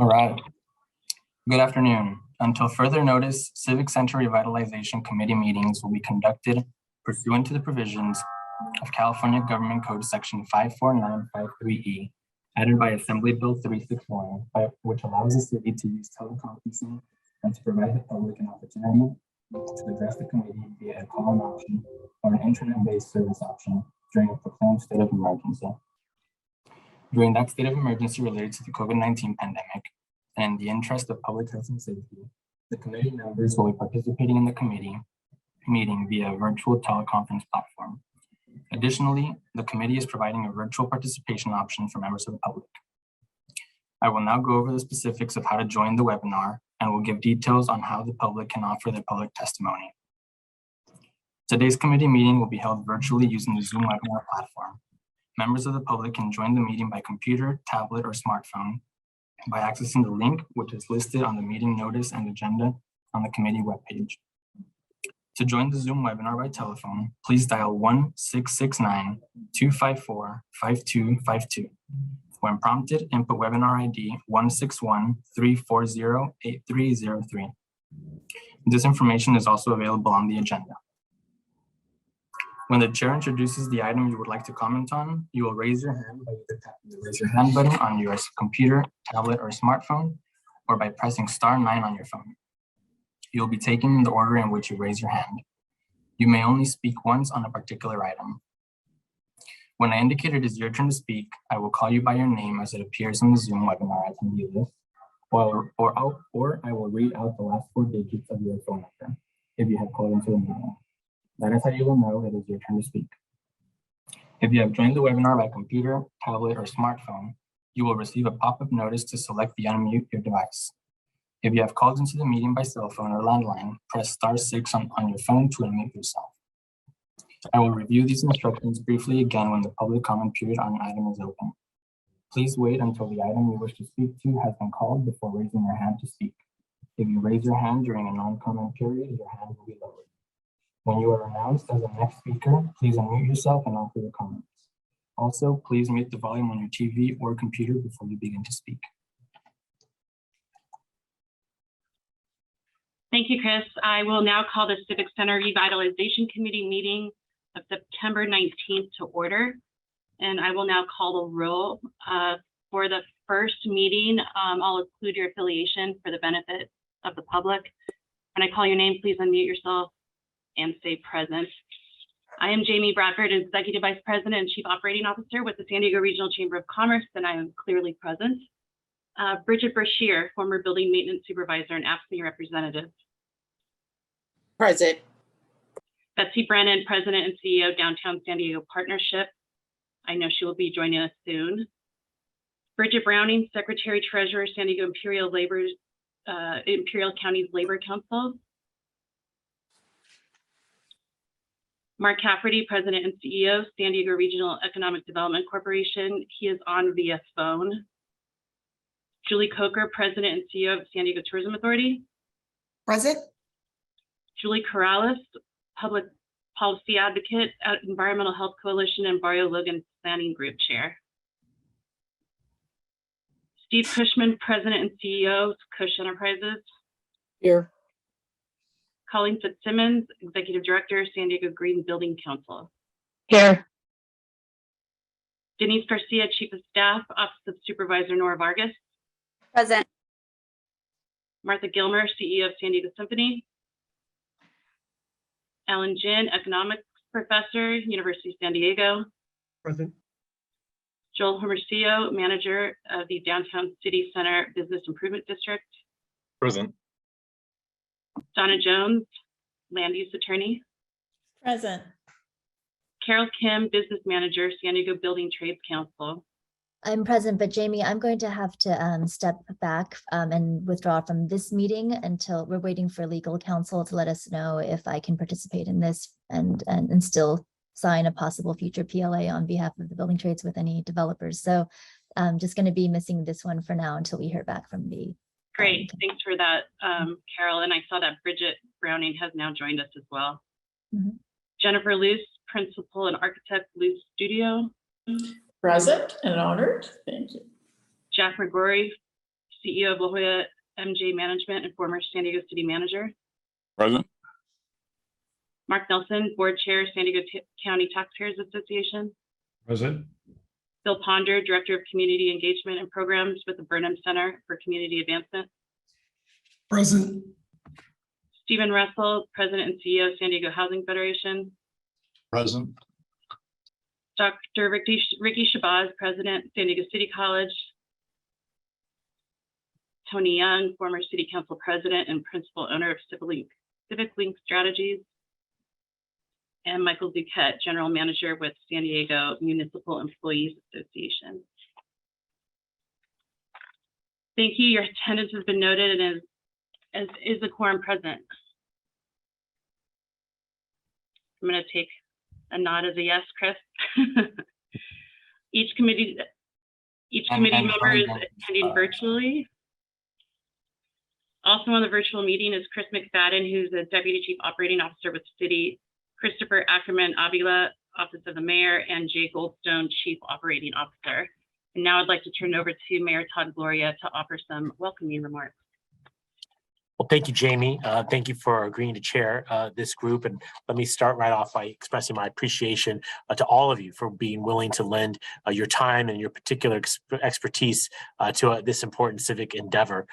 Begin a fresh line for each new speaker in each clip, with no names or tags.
All right. Good afternoon. Until further notice, Civic Center Revitalization Committee meetings will be conducted pursuant to the provisions of California Government Code Section 54953E, added by Assembly Bill 361, which allows the city to use teleconferencing and to provide the public an opportunity to address the committee via a call-in option or an internet-based service option during a proclaimed state of emergency. During that state of emergency related to the COVID-19 pandemic, and in the interest of public health and safety, the committee members will be participating in the committee meeting via a virtual teleconference platform. Additionally, the committee is providing a virtual participation option for members of the public. I will now go over the specifics of how to join the webinar and will give details on how the public can offer their public testimony. Today's committee meeting will be held virtually using the Zoom webinar platform. Members of the public can join the meeting by computer, tablet, or smartphone by accessing the link which is listed on the meeting notice and agenda on the committee webpage. To join the Zoom webinar by telephone, please dial 1-669-254-5252. When prompted, input webinar ID 161-340-8303. This information is also available on the agenda. When the chair introduces the item you would like to comment on, you will raise your hand by either tapping the raise your hand button on your computer, tablet, or smartphone, or by pressing *9 on your phone. You'll be taken in the order in which you raise your hand. You may only speak once on a particular item. When I indicate it is your turn to speak, I will call you by your name as it appears in the Zoom webinar attendee list, or I will read out the last 4 digits of your phone number if you have called into the meeting. That is how you will know it is your turn to speak. If you have joined the webinar by computer, tablet, or smartphone, you will receive a pop-up notice to select the unmute your device. If you have called into the meeting by cell phone or landline, press *6 on your phone to unmute yourself. I will review these instructions briefly again when the public comment period on an item is open. Please wait until the item you wish to speak to has been called before raising your hand to speak. If you raise your hand during a non-comment period, your hand will be lowered. When you are announced as the next speaker, please unmute yourself and offer your comments. Also, please mute the volume on your TV or computer before you begin to speak.
Thank you, Chris. I will now call the Civic Center Revitalization Committee meeting of September 19th to order. And I will now call the roll. For the first meeting, I'll include your affiliation for the benefit of the public. When I call your name, please unmute yourself and say present. I am Jamie Bradford, Executive Vice President and Chief Operating Officer with the San Diego Regional Chamber of Commerce, and I am clearly present. Bridget Brashear, former Building Maintenance Supervisor and AFSCME Representative.
Present.
Betsy Brennan, President and CEO, Downtown San Diego Partnership. I know she will be joining us soon. Bridget Browning, Secretary Treasurer, San Diego Imperial County's Labor Council. Mark Cafferty, President and CEO, San Diego Regional Economic Development Corporation. He is on via phone. Julie Coker, President and CEO of San Diego Tourism Authority.
Present.
Julie Corrales, Public Policy Advocate at Environmental Health Coalition and Barrio Logan Planning Group Chair. Steve Cushman, President and CEO of Cush Enterprises.
Here.
Colleen Fitzsimmons, Executive Director, San Diego Green Building Council.
Here.
Denise Garcia, Chief of Staff, Office of Supervisor Nora Vargas.
Present.
Martha Gilmer, CEO of San Diego Symphony. Alan Jin, Economics Professor, University of San Diego.
Present.
Joel Hermosillo, Manager of the Downtown City Center Business Improvement District.
Present.
Donna Jones, Land Use Attorney.
Present.
Carol Kim, Business Manager, San Diego Building Trades Council.
I'm present, but Jamie, I'm going to have to step back and withdraw from this meeting until we're waiting for legal counsel to let us know if I can participate in this and still sign a possible future PLA on behalf of the building trades with any developers. So I'm just going to be missing this one for now until we hear back from the.
Great, thanks for that, Carol. And I saw that Bridget Browning has now joined us as well.
Mm-hmm.
Jennifer Luce, Principal and Architect, Luce Studio.
Present and honored. Thank you.
Jack McGrory, CEO of La Jolla MJ Management and former San Diego City Manager.
Present.
Mark Nelson, Board Chair, San Diego County Taxpayers Association.
Present.
Bill Ponder, Director of Community Engagement and Programs with the Burnham Center for Community Advancement.
Present.
Stephen Russell, President and CEO of San Diego Housing Federation.
Present.
Dr. Ricky Shabazz, President, San Diego City College. Tony Young, former City Council President and Principal Owner of Civic Link Strategies. And Michael Duquette, General Manager with San Diego Municipal Employees Association. Thank you. Your attendance has been noted and as is the quorum present. I'm going to take a nod as a yes, Chris. Each committee member is attending virtually. Also on the virtual meeting is Chris McFadden, who's the Deputy Chief Operating Officer with City, Christopher Ackerman Avila, Office of the Mayor, and Jay Goldstone, Chief Operating Officer. And now I'd like to turn it over to Mayor Todd Gloria to offer some welcoming remarks.
Well, thank you, Jamie. Thank you for agreeing to chair this group. And let me start right off by expressing my appreciation to all of you for being willing to lend your time and your particular expertise to this important civic endeavor.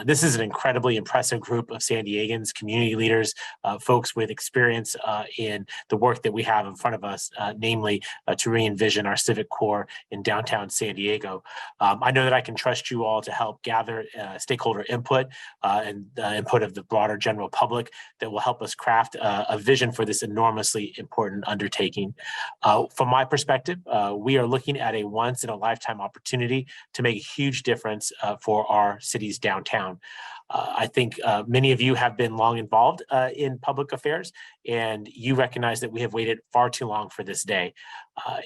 This is an incredibly impressive group of San Diegans, community leaders, folks with experience in the work that we have in front of us, namely to re-envision our civic core in downtown San Diego. I know that I can trust you all to help gather stakeholder input and input of the broader general public that will help us craft a vision for this enormously important undertaking. From my perspective, we are looking at a once-in-a-lifetime opportunity to make a huge difference for our city's downtown. I think many of you have been long involved in public affairs, and you recognize that we have waited far too long for this day.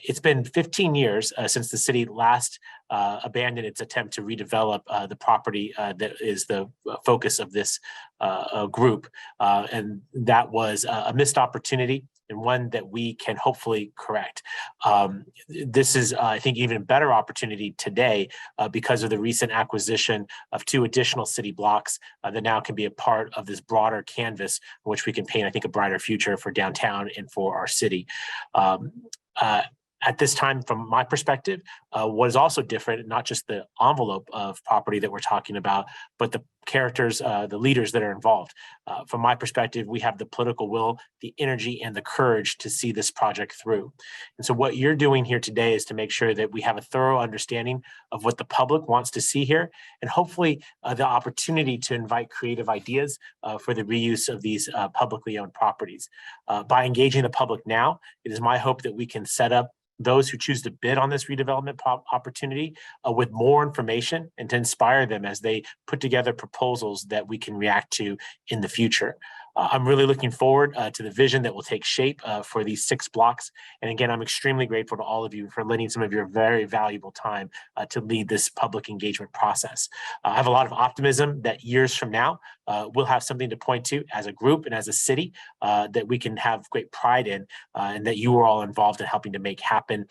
It's been 15 years since the city last abandoned its attempt to redevelop the property that is the focus of this group. And that was a missed opportunity and one that we can hopefully correct. This is, I think, even better opportunity today because of the recent acquisition of 2 additional city blocks that now can be a part of this broader canvas in which we can paint, I think, a brighter future for downtown and for our city. At this time, from my perspective, what is also different, not just the envelope of property that we're talking about, but the characters, the leaders that are involved. From my perspective, we have the political will, the energy, and the courage to see this project through. And so what you're doing here today is to make sure that we have a thorough understanding of what the public wants to see here, and hopefully the opportunity to invite creative ideas for the reuse of these publicly owned properties. By engaging the public now, it is my hope that we can set up those who choose to bid on this redevelopment opportunity with more information and to inspire them as they put together proposals that we can react to in the future. I'm really looking forward to the vision that will take shape for these 6 blocks. And again, I'm extremely grateful to all of you for lending some of your very valuable time to lead this public engagement process. I have a lot of optimism that years from now, we'll have something to point to as a group and as a city that we can have great pride in, and that you are all involved in helping to make happen.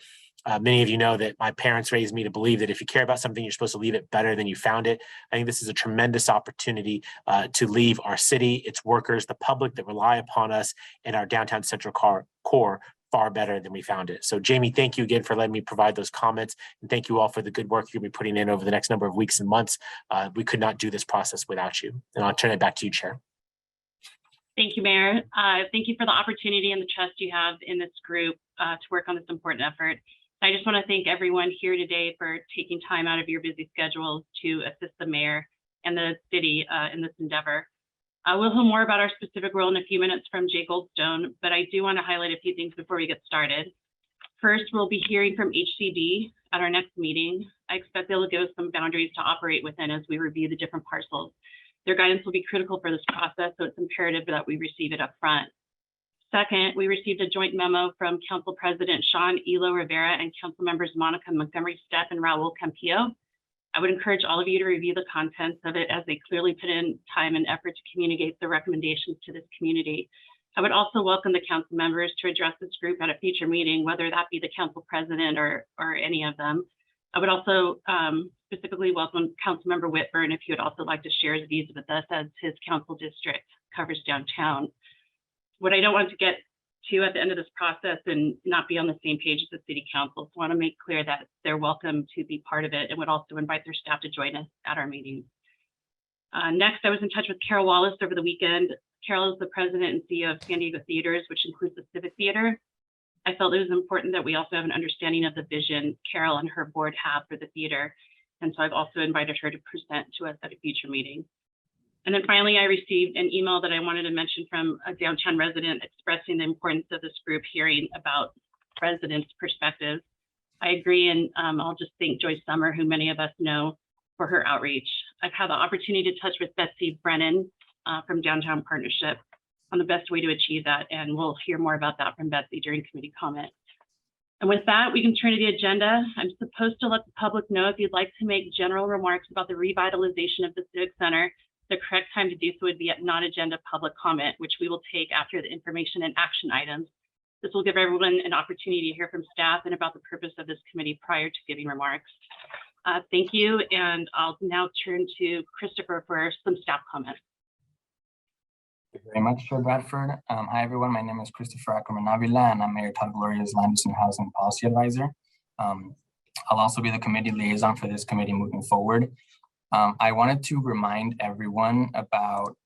Many of you know that my parents raised me to believe that if you care about something, you're supposed to leave it better than you found it. I think this is a tremendous opportunity to leave our city, its workers, the public that rely upon us, and our downtown central core far better than we found it. So Jamie, thank you again for letting me provide those comments. And thank you all for the good work you'll be putting in over the next number of weeks and months. We could not do this process without you. And I'll turn it back to you, Chair.
Thank you, Mayor. Thank you for the opportunity and the trust you have in this group to work on this important effort. I just want to thank everyone here today for taking time out of your busy schedules to assist the mayor and the city in this endeavor. We'll hear more about our specific role in a few minutes from Jay Goldstone, but I do want to highlight a few things before we get started. First, we'll be hearing from HCD at our next meeting. I expect they'll give us some boundaries to operate within as we review the different parcels. Their guidance will be critical for this process, so it's imperative that we receive it up front. Second, we received a joint memo from Council President Sean Elo Rivera and Council members Monica Montgomery Stepp and Raul Campillo. I would encourage all of you to review the contents of it as they clearly put in time and effort to communicate the recommendations to this community. I would also welcome the council members to address this group at a future meeting, whether that be the council president or any of them. I would also specifically welcome Councilmember Whitburn if he would also like to share his views with us, as his council district covers downtown. What I don't want to get to at the end of this process and not be on the same page as the city council. So I want to make clear that they're welcome to be part of it and would also invite their staff to join us at our meetings. Next, I was in touch with Carol Wallace over the weekend. Carol is the president and CEO of San Diego Theaters, which includes the Civic Theater. I felt it was important that we also have an understanding of the vision Carol and her board have for the theater. And so I've also invited her to present to us at a future meeting. And then finally, I received an email that I wanted to mention from a downtown resident expressing the importance of this group hearing about residents' perspectives. I agree, and I'll just thank Joyce Summer, who many of us know, for her outreach. I've had the opportunity to touch with Betsy Brennan from Downtown Partnership on the best way to achieve that, and we'll hear more about that from Betsy during committee comment. And with that, we can turn to the agenda. I'm supposed to let the public know if you'd like to make general remarks about the revitalization of the Civic Center. The correct time to do so would be at non-agenda public comment, which we will take after the information and action items. This will give everyone an opportunity to hear from staff and about the purpose of this committee prior to giving remarks. Thank you, and I'll now turn to Christopher for some staff comments.
Thank you very much, Chair Bradford. Hi, everyone. My name is Christopher Ackerman Avila, and I'm Mayor Todd Gloria's Land Use and Housing Policy Advisor. I'll also be the committee liaison for this committee moving forward. I wanted to remind everyone about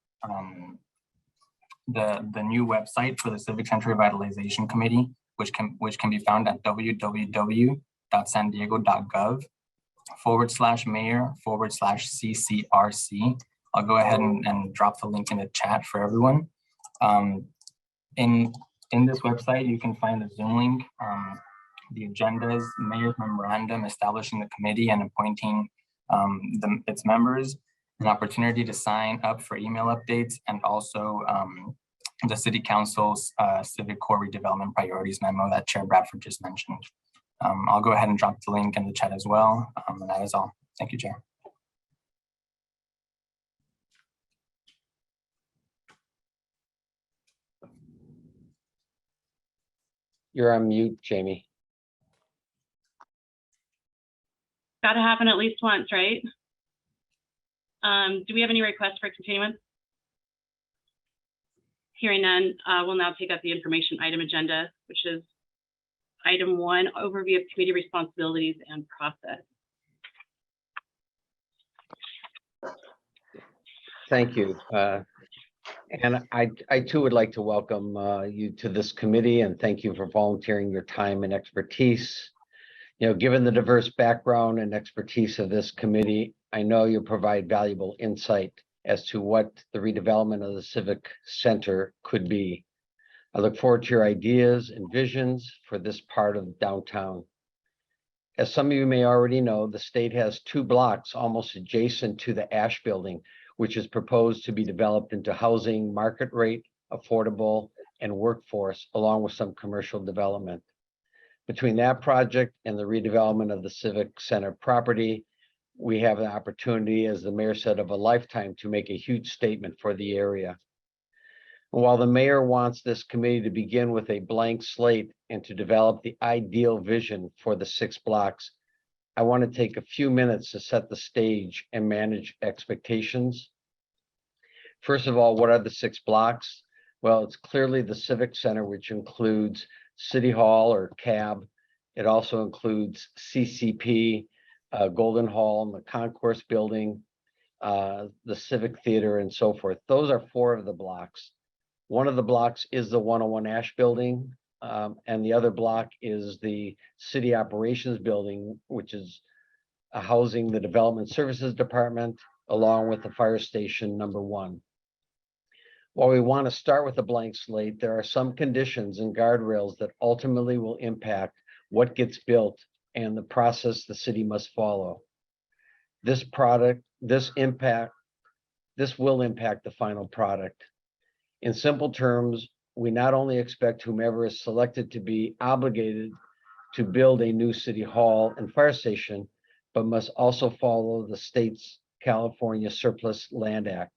the new website for the Civic Center Revitalization Committee, which can be found at www.sandiego.gov/mayor/CCRC. I'll go ahead and drop the link in the chat for everyone. In this website, you can find the Zoom link, the agendas, mayor's memorandum establishing the committee and appointing its members, an opportunity to sign up for email updates, and also the City Council's Civic Core Redevelopment Priorities memo that Chair Bradford just mentioned. I'll go ahead and drop the link in the chat as well, and that is all. Thank you, Chair.
You're on mute, Jamie.
Got to happen at least once, right? Do we have any requests for continuance? Hearing none, we'll now take up the information item agenda, which is item 1, overview of committee responsibilities and process.
Thank you. And I too would like to welcome you to this committee and thank you for volunteering your time and expertise. You know, given the diverse background and expertise of this committee, I know you'll provide valuable insight as to what the redevelopment of the Civic Center could be. I look forward to your ideas and visions for this part of downtown. As some of you may already know, the state has 2 blocks almost adjacent to the Ash Building, which is proposed to be developed into housing, market rate, affordable, and workforce, along with some commercial development. Between that project and the redevelopment of the Civic Center property, we have an opportunity, as the mayor said, of a lifetime to make a huge statement for the area. And while the mayor wants this committee to begin with a blank slate and to develop the ideal vision for the 6 blocks, I want to take a few minutes to set the stage and manage expectations. First of all, what are the 6 blocks? Well, it's clearly the Civic Center, which includes City Hall or CAB. It also includes CCP, Golden Hall, and the Concourse Building, the Civic Theater, and so forth. Those are 4 of the blocks. One of the blocks is the 101 Ash Building, and the other block is the City Operations Building, which is housing the Development Services Department, along with the Fire Station #1. While we want to start with a blank slate, there are some conditions and guardrails that ultimately will impact what gets built and the process the city must follow. This will impact the final product. In simple terms, we not only expect whomever is selected to be obligated to build a new city hall and fire station, but must also follow the state's California Surplus Land Act.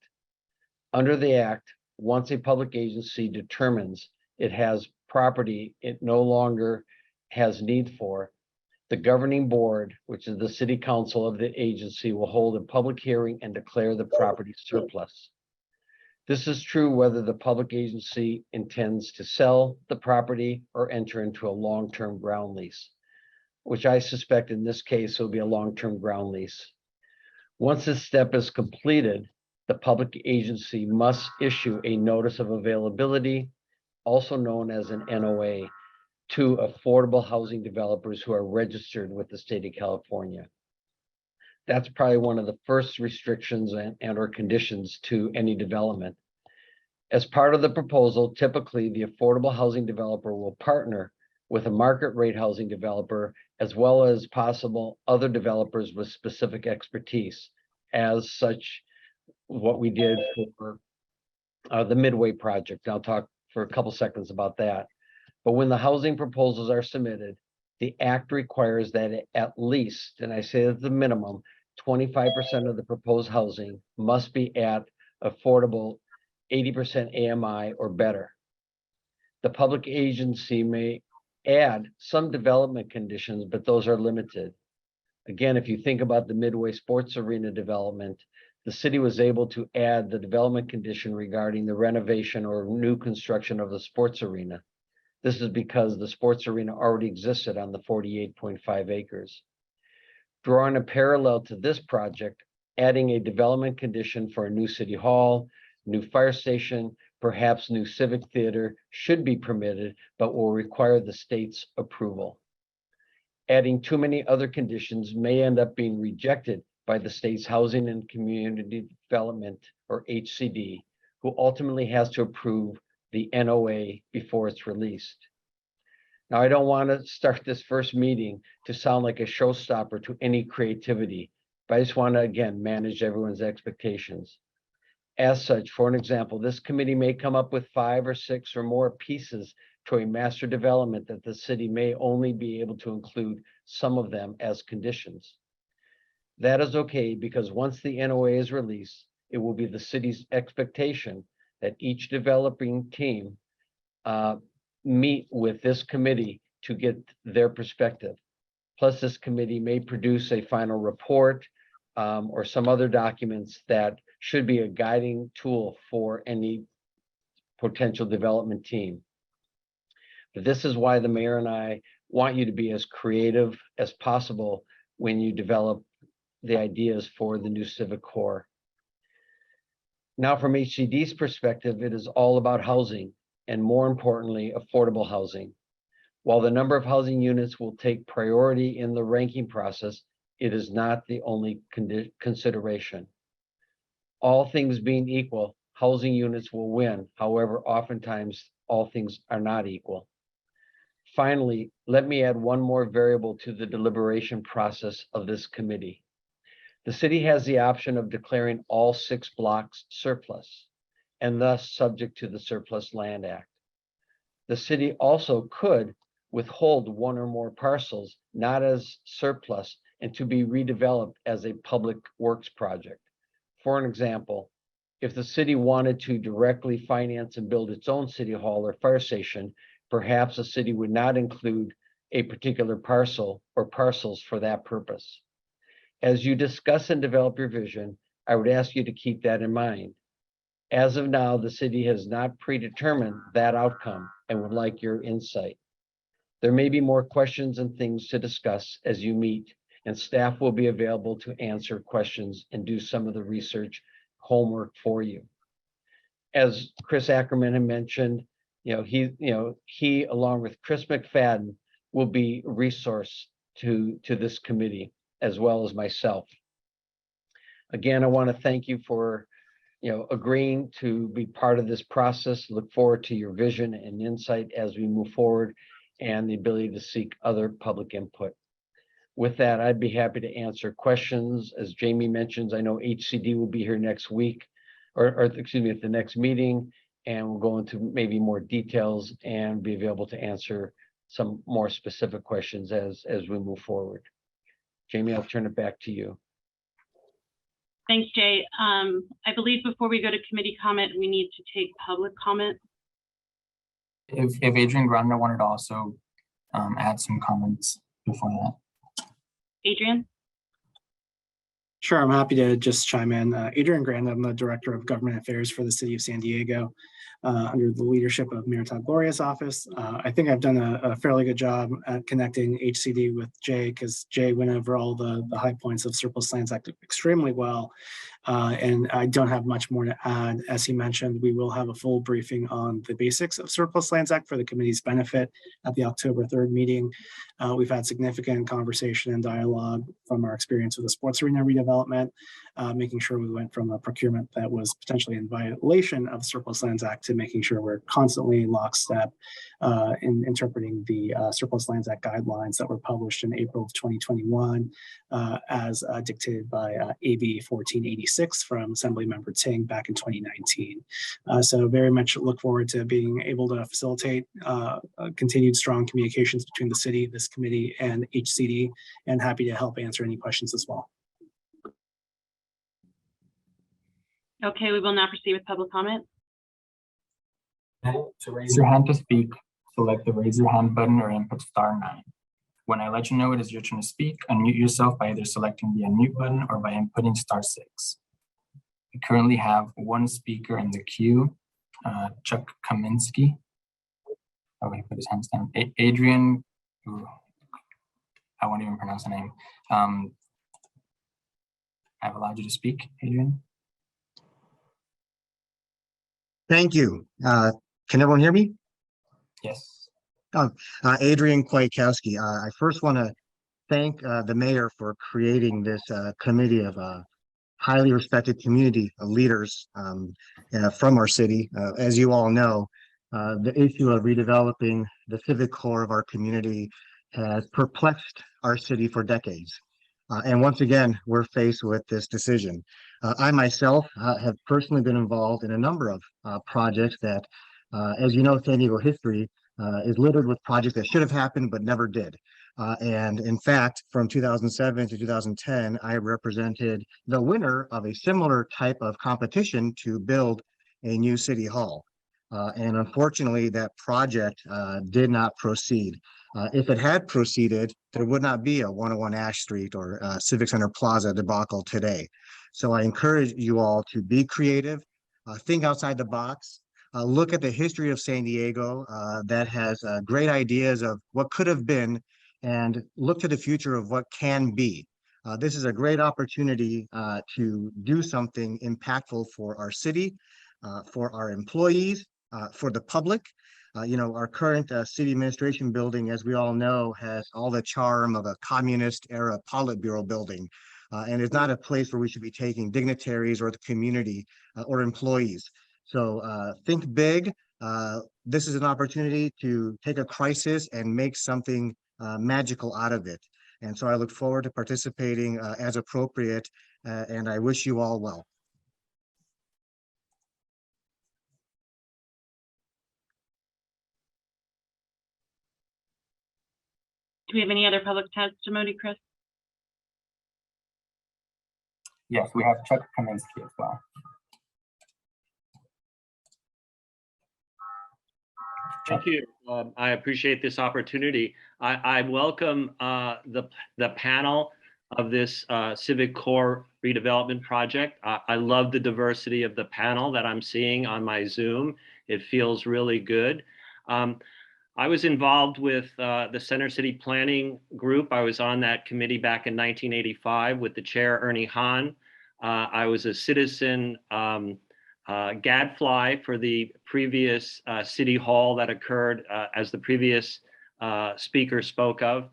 Under the act, once a public agency determines it has property it no longer has need for, The governing board, which is the city council of the agency, will hold a public hearing and declare the property surplus. This is true whether the public agency intends to sell the property or enter into a long-term ground lease, which I suspect in this case will be a long-term ground lease. Once this step is completed, the public agency must issue a notice of availability, also known as an NOA, to affordable housing developers who are registered with the state of California. That's probably one of the first restrictions and or conditions to any development. As part of the proposal, typically the affordable housing developer will partner with a market rate housing developer, as well as possible other developers with specific expertise, as such what we did for the Midway project. I'll talk for a couple seconds about that. But when the housing proposals are submitted, the act requires that at least, and I say at the minimum, 25% of the proposed housing must be at affordable 80% AMI or better. The public agency may add some development conditions, but those are limited. Again, if you think about the Midway Sports Arena development, the city was able to add the development condition regarding the renovation or new construction of the sports arena. This is because the sports arena already existed on the 48.5 acres. Drawing a parallel to this project, adding a development condition for a new city hall, new fire station, perhaps new civic theater should be permitted, but will require the state's approval. Adding too many other conditions may end up being rejected by the state's Housing and Community Development, or HCD, who ultimately has to approve the NOA before it's released. Now, I don't want to start this first meeting to sound like a showstopper to any creativity, but I just want to, again, manage everyone's expectations. As such, for an example, this committee may come up with 5 or 6 or more pieces to a master development that the city may only be able to include some of them as conditions. That is okay, because once the NOA is released, it will be the city's expectation that each developing team meet with this committee to get their perspective. Plus, this committee may produce a final report or some other documents that should be a guiding tool for any potential development team. But this is why the mayor and I want you to be as creative as possible when you develop the ideas for the new civic core. Now, from HCD's perspective, it is all about housing, and more importantly, affordable housing. While the number of housing units will take priority in the ranking process, it is not the only consideration. All things being equal, housing units will win. However, oftentimes all things are not equal. Finally, let me add one more variable to the deliberation process of this committee. The city has the option of declaring all 6 blocks surplus, and thus subject to the Surplus Land Act. The city also could withhold 1 or more parcels, not as surplus, and to be redeveloped as a public works project. For an example, if the city wanted to directly finance and build its own city hall or fire station, perhaps the city would not include a particular parcel or parcels for that purpose. As you discuss and develop your vision, I would ask you to keep that in mind. As of now, the city has not predetermined that outcome and would like your insight. There may be more questions and things to discuss as you meet, and staff will be available to answer questions and do some of the research homework for you. As Chris Ackerman had mentioned, he along with Chris McFadden will be a resource to this committee, as well as myself. Again, I want to thank you for agreeing to be part of this process. Look forward to your vision and insight as we move forward, and the ability to seek other public input. With that, I'd be happy to answer questions. As Jamie mentions, I know HCD will be here next week, or excuse me, at the next meeting, and we'll go into maybe more details and be available to answer some more specific questions as we move forward. Jamie, I'll turn it back to you.
Thanks, Jay. I believe before we go to committee comment, we need to take public comment.
If Adrian Granda wanted to also add some comments before that.
Adrian?
Sure, I'm happy to just chime in. Adrian Grand, I'm the Director of Government Affairs for the City of San Diego, under the leadership of Mayor Todd Gloria's office. I think I've done a fairly good job at connecting HCD with Jay, because Jay went over all the high points of Surplus Lands Act extremely well. And I don't have much more to add. As he mentioned, we will have a full briefing on the basics of Surplus Lands Act for the committee's benefit at the October 3rd meeting. We've had significant conversation and dialogue from our experience with the sports arena redevelopment, making sure we went from a procurement that was potentially in violation of the Surplus Lands Act to making sure we're constantly in lockstep in interpreting the Surplus Lands Act guidelines that were published in April of 2021 as dictated by AB 1486 from Assemblymember Ting back in 2019. So very much look forward to being able to facilitate continued strong communications between the city, this committee, and HCD, and happy to help answer any questions as well.
Okay, we will now proceed with public comment.
To raise your hand to speak, select the raise your hand button or input *9. When I let you know it is your turn to speak, unmute yourself by either selecting the unmute button or by inputting *6. We currently have one speaker in the queue, Chuck Kaminsky. Oh, he put his hands down. Adrian, ooh, I won't even pronounce the name. I've allowed you to speak, Adrian.
Thank you. Can everyone hear me?
Yes.
Adrian Kwiatkowski. I first want to thank the mayor for creating this committee of highly respected community leaders from our city. As you all know, the issue of redeveloping the civic core of our community has perplexed our city for decades. And once again, we're faced with this decision. I myself have personally been involved in a number of projects that, as you know, San Diego history is littered with projects that should have happened but never did. And in fact, from 2007 to 2010, I represented the winner of a similar type of competition to build a new city hall. And unfortunately, that project did not proceed. If it had proceeded, there would not be a 101 Ash Street or Civic Center Plaza debacle today. So I encourage you all to be creative, think outside the box, look at the history of San Diego that has great ideas of what could have been, and look to the future of what can be. This is a great opportunity to do something impactful for our city, for our employees, for the public. Our current city administration building, as we all know, has all the charm of a communist era Politburo building, and is not a place where we should be taking dignitaries or the community or employees. So think big. This is an opportunity to take a crisis and make something magical out of it. And so I look forward to participating as appropriate, and I wish you all well.
Do we have any other public testimony, Chris?
Yes, we have Chuck Kaminsky as well.
Thank you. I appreciate this opportunity. I welcome the panel of this Civic Core redevelopment project. I love the diversity of the panel that I'm seeing on my Zoom. It feels really good. I was involved with the Center City Planning Group. I was on that committee back in 1985 with the chair, Ernie Hahn. I was a citizen gadfly for the previous city hall that occurred as the previous speaker spoke of.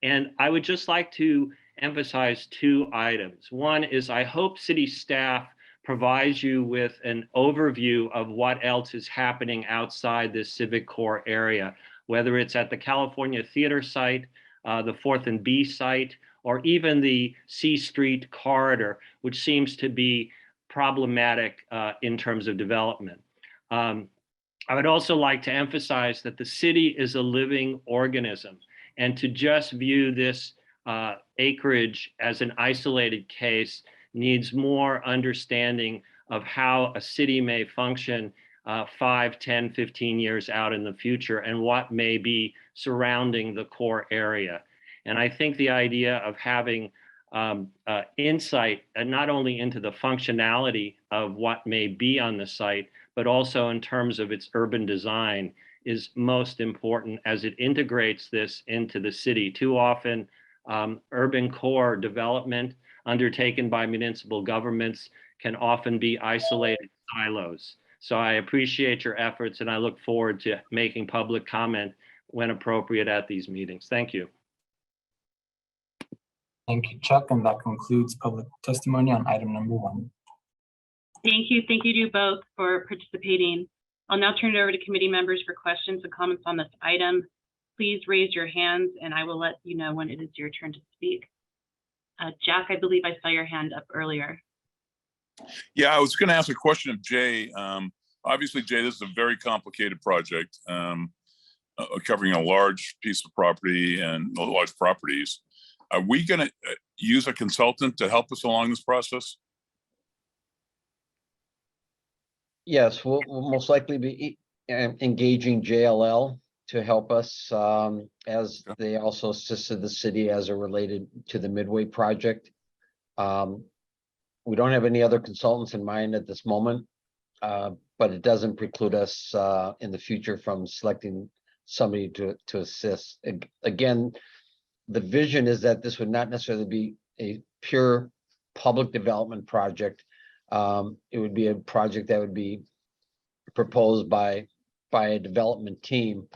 And I would just like to emphasize two items. One is I hope city staff provides you with an overview of what else is happening outside this Civic Core area, whether it's at the California Theater site, the 4th and B site, or even the C Street corridor, which seems to be problematic in terms of development. I would also like to emphasize that the city is a living organism, and to just view this acreage as an isolated case needs more understanding of how a city may function 5, 10, 15 years out in the future and what may be surrounding the core area. And I think the idea of having insight not only into the functionality of what may be on the site, but also in terms of its urban design is most important as it integrates this into the city. Too often, urban core development undertaken by municipal governments can often be isolated silos. So I appreciate your efforts and I look forward to making public comment when appropriate at these meetings. Thank you.
Thank you, Chuck, and that concludes public testimony on item number 1.
Thank you to you both for participating. I'll now turn it over to committee members for questions and comments on this item. Please raise your hands and I will let you know when it is your turn to speak. Jack, I believe I saw your hand up earlier.
Yeah, I was going to ask a question of Jay. Obviously, Jay, this is a very complicated project covering a large piece of property and large properties. Are we going to use a consultant to help us along this process?
Yes, we'll most likely be engaging JLL to help us as they also assisted the city as it related to the Midway project. We don't have any other consultants in mind at this moment, but it doesn't preclude us in the future from selecting somebody to assist. Again, the vision is that this would not necessarily be a pure public development project. It would be a project that would be proposed by a development team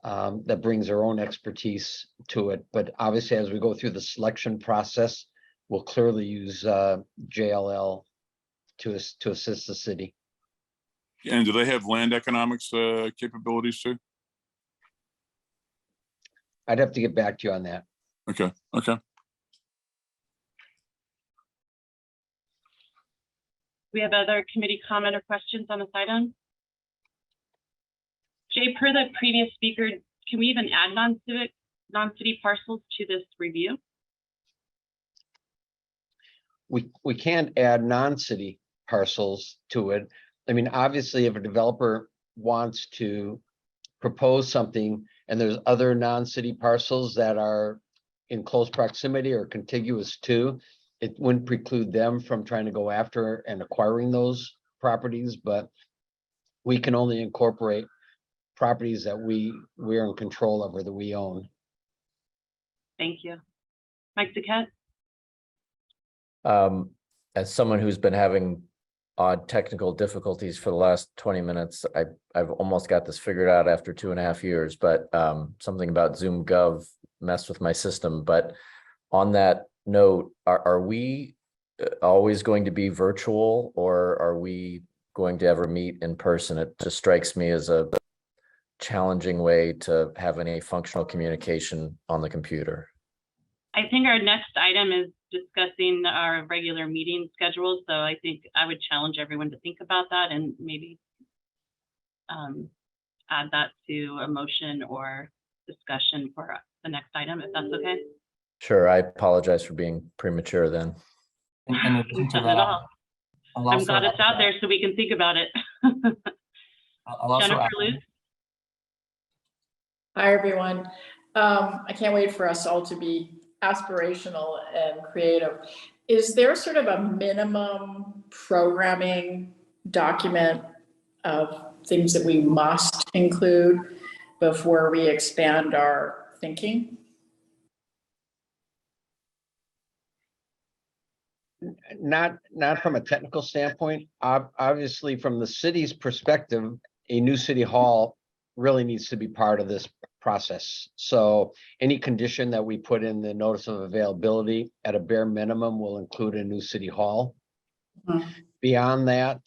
that brings their own expertise to it. But obviously, as we go through the selection process, we'll clearly use JLL to assist the city.
And do they have land economics capabilities too?
I'd have to get back to you on that.
Okay. Okay.
We have other committee comment or questions on this item? Jay, per the previous speaker, can we even add non-city parcels to this review?
We can't add non-city parcels to it. I mean, obviously, if a developer wants to propose something and there's other non-city parcels that are in close proximity or contiguous to, it wouldn't preclude them from trying to go after and acquiring those properties, but we can only incorporate properties that we're in control of or that we own.
Thank you. Mike Duquette?
As someone who's been having odd technical difficulties for the last 20 minutes, I've almost got this figured out after 2.5 years, but something about Zoom Gov messed with my system. But on that note, are we always going to be virtual, or are we going to ever meet in person? It just strikes me as a challenging way to have any functional communication on the computer.
I think our next item is discussing our regular meeting schedule. So I think I would challenge everyone to think about that and maybe add that to a motion or discussion for the next item, if that's okay.
Sure, I apologize for being premature then.
In addition to
Not
that,
at all. I'm glad it's out there so we can think about it.
I'll also
Jennifer
add,
Luce?
Hi, everyone. I can't wait for us all to be aspirational and creative. Is there sort of a minimum programming document of things that we must include before we expand our thinking?
Not from a technical standpoint. Obviously, from the city's perspective, a new city hall really needs to be part of this process. So any condition that we put in the notice of availability at a bare minimum will include a new city hall.
Mm-hmm.
Beyond that,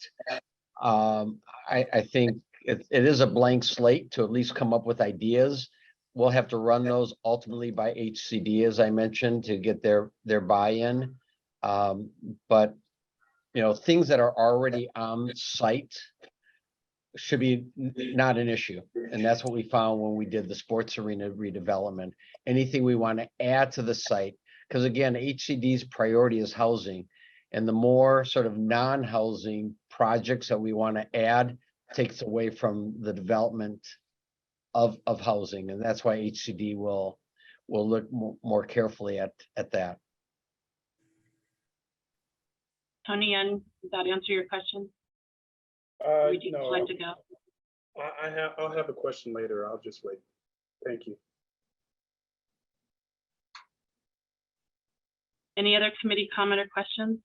I think it is a blank slate to at least come up with ideas. We'll have to run those ultimately by HCD, as I mentioned, to get their buy-in. But things that are already on site should be not an issue. And that's what we found when we did the sports arena redevelopment. Anything we want to add to the site, because again, HCD's priority is housing. And the more sort of non-housing projects that we want to add takes away from the development of housing. And that's why HCD will we'll look more carefully at that.
Tony, and does that answer your question? Would you
No,
like to go?
I'll have a question later. I'll just wait. Thank you.
Any other committee comment or questions?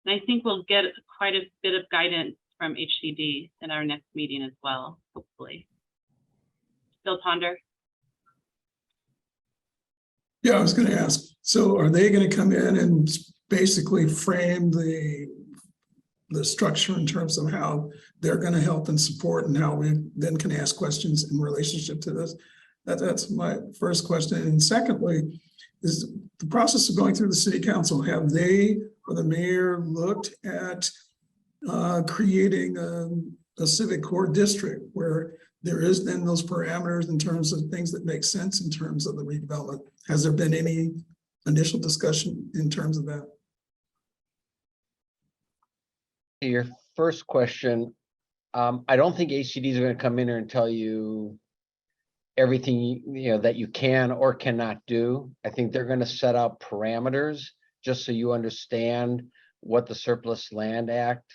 And I think we'll get quite a bit of guidance from HCD in our next meeting as well, hopefully. Bill Ponder.
Yeah, I was going to ask, so are they going to come in and basically frame the structure in terms of how they're going to help and support, and how we then can ask questions in relationship to this? That's my first question. And secondly, is the process of going through the city council, have they or the mayor looked at creating a civic core district where there is then those parameters in terms of things that make sense in terms of the redevelopment? Has there been any initial discussion in terms of that?
Your first question, I don't think HCD is going to come in here and tell you everything that you can or cannot do. I think they're going to set out parameters just so you understand what the Surplus Land Act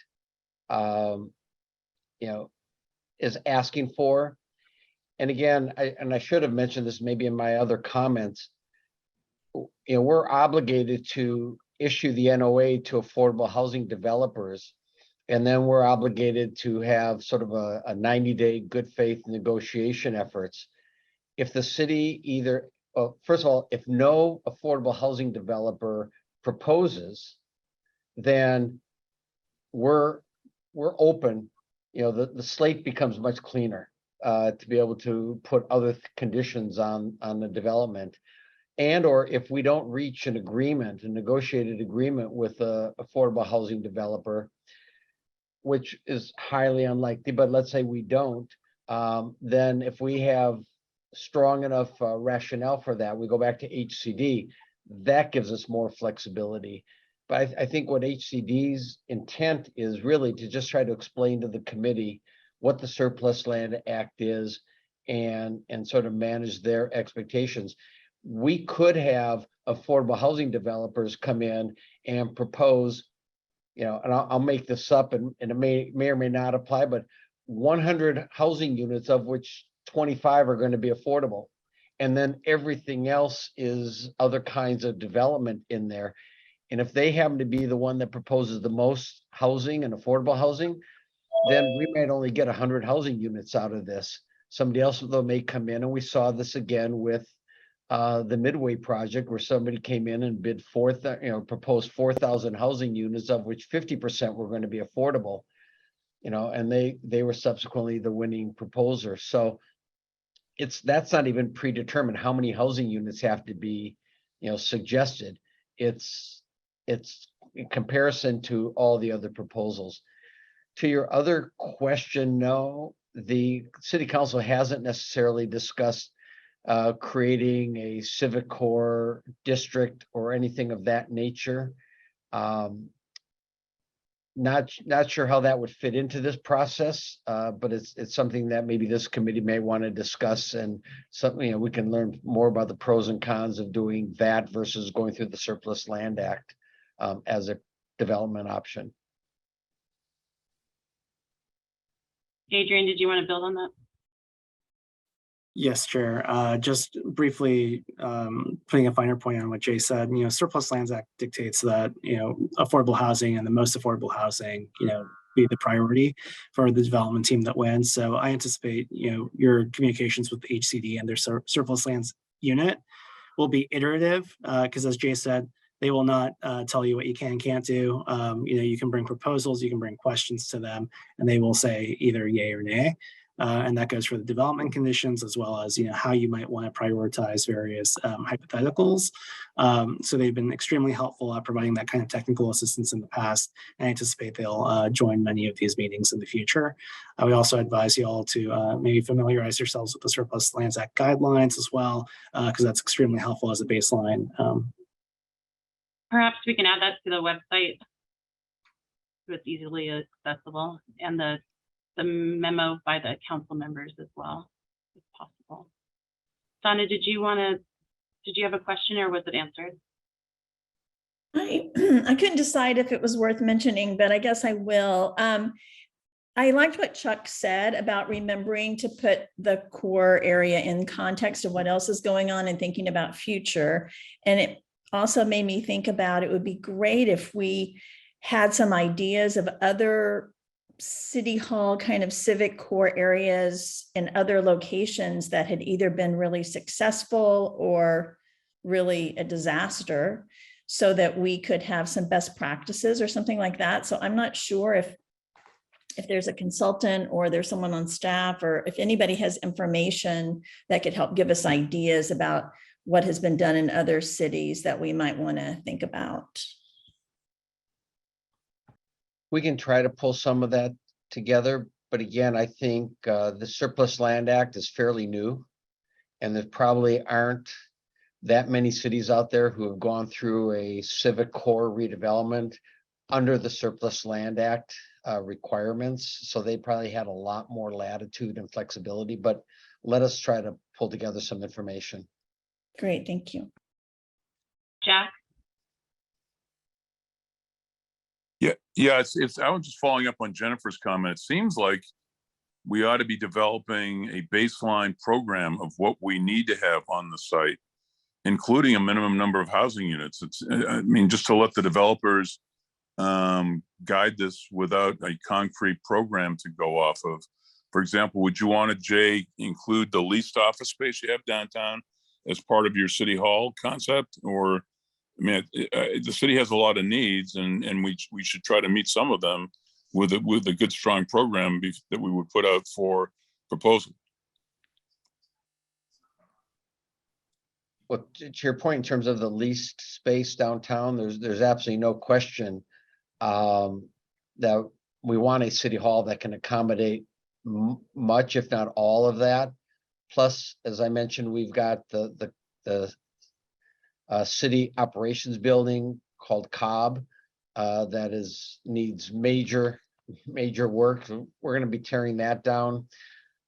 is asking for. And again, I should have mentioned this maybe in my other comments. We're obligated to issue the NOA to affordable housing developers, and then we're obligated to have sort of a 90-day good faith negotiation efforts. If the city either, first of all, if no affordable housing developer proposes, then we're open. The slate becomes much cleaner to be able to put other conditions on the development. And or if we don't reach an agreement, a negotiated agreement with a affordable housing developer, which is highly unlikely, but let's say we don't, then if we have strong enough rationale for that, we go back to HCD, that gives us more flexibility. But I think what HCD's intent is really to just try to explain to the committee what the Surplus Land Act is and sort of manage their expectations. We could have affordable housing developers come in and propose, and I'll make this up and it may or may not apply, but 100 housing units, of which 25 are going to be affordable. And then everything else is other kinds of development in there. And if they happen to be the one that proposes the most housing and affordable housing, then we might only get 100 housing units out of this. Somebody else though may come in, and we saw this again with the Midway project, where somebody came in and bid proposed 4,000 housing units, of which 50% were going to be affordable. And they were subsequently the winning proposer. So that's not even predetermined how many housing units have to be, suggested. It's in comparison to all the other proposals. To your other question, no, the city council hasn't necessarily discussed creating a civic core district or anything of that nature. Not sure how that would fit into this process, but it's something that maybe this committee may want to discuss, and something we can learn more about the pros and cons of doing that versus going through the Surplus Land Act as a development option.
Adrian, did you want to build on that?
Yes, Chair. Just briefly putting a finer point on what Jay said, Surplus Lands Act dictates that, affordable housing and the most affordable housing, be the priority for the development team that wins. So I anticipate, your communications with the HCD and their surplus lands unit will be iterative, because as Jay said, they will not tell you what you can and can't do. You can bring proposals, you can bring questions to them, and they will say either yay or nay. And that goes for the development conditions, as well as how you might want to prioritize various hypotheticals. So they've been extremely helpful at providing that kind of technical assistance in the past, and I anticipate they'll join many of these meetings in the future. We also advise you all to maybe familiarize yourselves with the Surplus Lands Act guidelines as well, because that's extremely helpful as a baseline.
Perhaps we can add that to the website so it's easily accessible, and the memo by the council members as well, if possible. Donna, did you have a question or was it answered?
I couldn't decide if it was worth mentioning, but I guess I will. I liked what Chuck said about remembering to put the core area in context of what else is going on and thinking about future. And it also made me think about it would be great if we had some ideas of other city hall kind of civic core areas in other locations that had either been really successful or really a disaster, so that we could have some best practices or something like that. So I'm not sure if there's a consultant or there's someone on staff, or if anybody has information that could help give us ideas about what has been done in other cities that we might want to think about.
We can try to pull some of that together, but again, I think the Surplus Land Act is fairly new, and there probably aren't that many cities out there who have gone through a civic core redevelopment under the Surplus Land Act requirements. So they probably had a lot more latitude and flexibility, but let us try to pull together some information.
Great, thank you.
Jack?
Yeah, it's, I was just following up on Jennifer's comment. It seems like we ought to be developing a baseline program of what we need to have on the site, including a minimum number of housing units. It's, I mean, just to let the developers guide this without a concrete program to go off of. For example, would you want to, Jay, include the leased office space you have downtown as part of your city hall concept? Or, I mean, the city has a lot of needs, and we should try to meet some of them with a good, strong program that we would put out for proposal.
Well, to your point, in terms of the leased space downtown, there's absolutely no question that we want a city hall that can accommodate much, if not all of that. Plus, as I mentioned, we've got the city operations building called Cobb that needs major work. We're going to be tearing that down.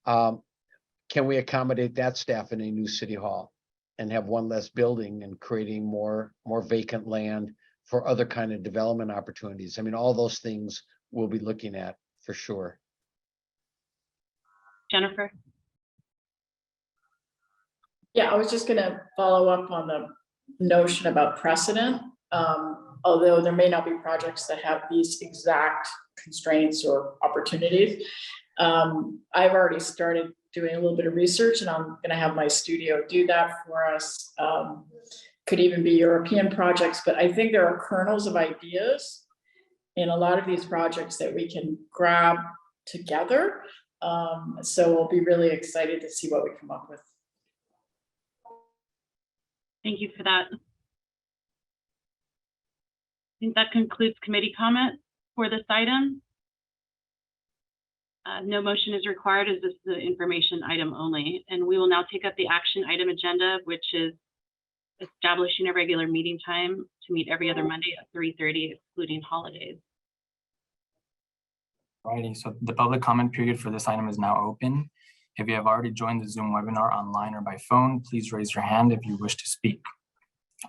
Can we accommodate that staff in a new city hall and have one less building and creating more vacant land for other kind of development opportunities? I mean, all those things we'll be looking at for sure.
Jennifer?
Yeah, I was just going to follow up on the notion about precedent. Although there may not be projects that have these exact constraints or opportunities. I've already started doing a little bit of research, and I'm going to have my studio do that for us. Could even be European projects, but I think there are kernels of ideas in a lot of these projects that we can grab together. So we'll be really excited to see what we come up with.
Thank you for that. I think that concludes committee comment for this item. No motion is required, as this is an information item only. And we will now take up the action item agenda, which is establishing a regular meeting time to meet every other Monday at 3:30, excluding holidays.
Alrighty, so the public comment period for this item is now open. If you have already joined the Zoom webinar online or by phone, please raise your hand if you wish to speak.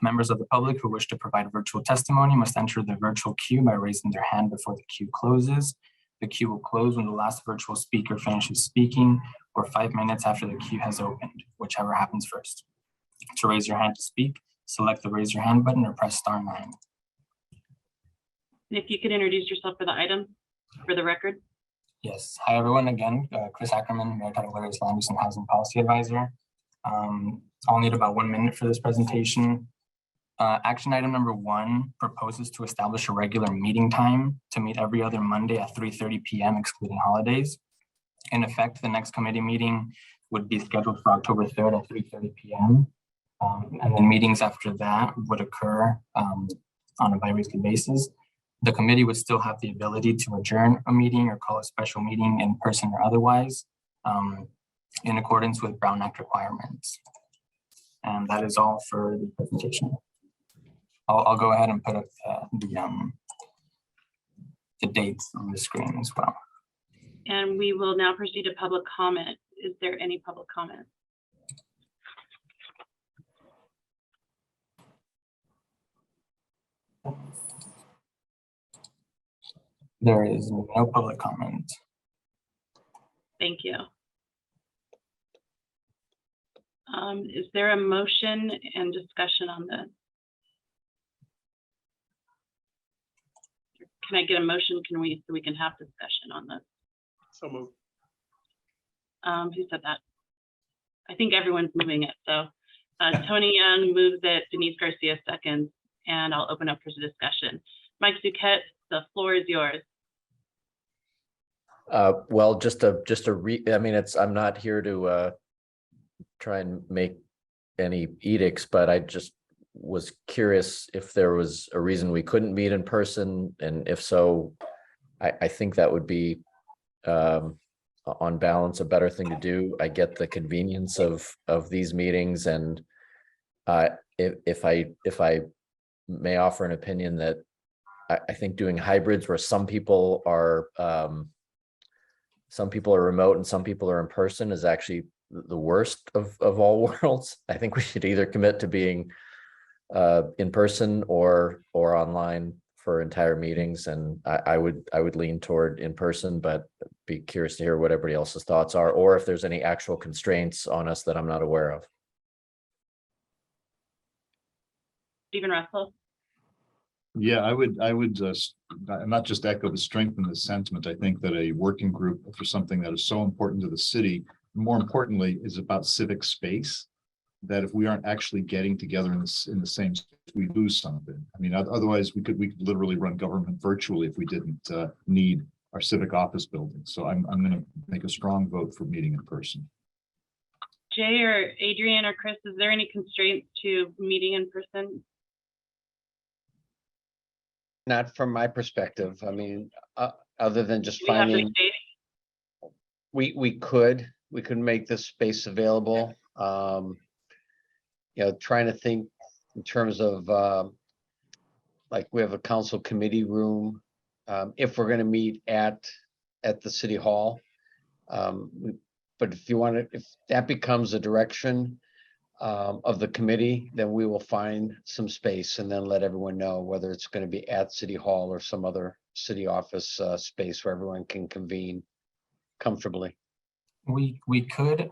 Members of the public who wish to provide virtual testimony must enter the virtual queue by raising their hand before the queue closes. The queue will close when the last virtual speaker finishes speaking, or 5 minutes after the queue has opened, whichever happens first. To raise your hand to speak, select the raise your hand button or press *9.
And if you could introduce yourself for the item, for the record.
Yes. Hi, everyone. Again, Chris Ackerman, Mayor Todd Gloria's Land Use and Housing Policy Advisor. I'll need about 1 minute for this presentation. Action item number 1 proposes to establish a regular meeting time to meet every other Monday at 3:30 p.m. excluding holidays. In effect, the next committee meeting would be scheduled for October 3rd at 3:30 p.m. And then meetings after that would occur on a bi-weekly basis. The committee would still have the ability to adjourn a meeting or call a special meeting in person or otherwise, in accordance with Brown Act requirements. And that is all for the presentation. I'll go ahead and put up the dates on the screen as well.
And we will now proceed to public comment. Is there any public comment?
There is no public comment.
Thank you. Is there a motion and discussion on this? Can I get a motion? So we can have discussion on this?
So moved.
Who said that? I think everyone's moving it. So Tony Young moves it, Denise Garcia seconds, and I'll open up for discussion. Mike Zucchett, the floor is yours.
Well, I mean, I'm not here to try and make any edicts, but I just was curious if there was a reason we couldn't meet in person, and if so, I think that would be on balance a better thing to do. I get the convenience of these meetings, and if I may offer an opinion, that I think doing hybrids where some people are remote and some people are in person is actually the worst of all worlds. I think we should either commit to being in person or online for entire meetings, and I would lean toward in person, but be curious to hear what everybody else's thoughts are, or if there's any actual constraints on us that I'm not aware of.
Stephen Russell.
Yeah, I would just not just echo but strengthen the sentiment. I think that a working group for something that is so important to the city, more importantly, is about civic space. That if we aren't actually getting together in the same space, we lose something. I mean, otherwise we could literally run government virtually if we didn't need our civic office building. So I'm going to make a strong vote for meeting in person.
Jay or Adrian or Chris, is there any constraints to meeting in person?
Not from my perspective. I mean, other than just
Do we have the
finding,
space?
we could make this space available. You know, trying to think in terms of like we have a council committee room. If we're going to meet at the city hall, but if that becomes a direction of the committee, then we will find some space and then let everyone know whether it's going to be at city hall or some other city office space where everyone can convene comfortably.
We could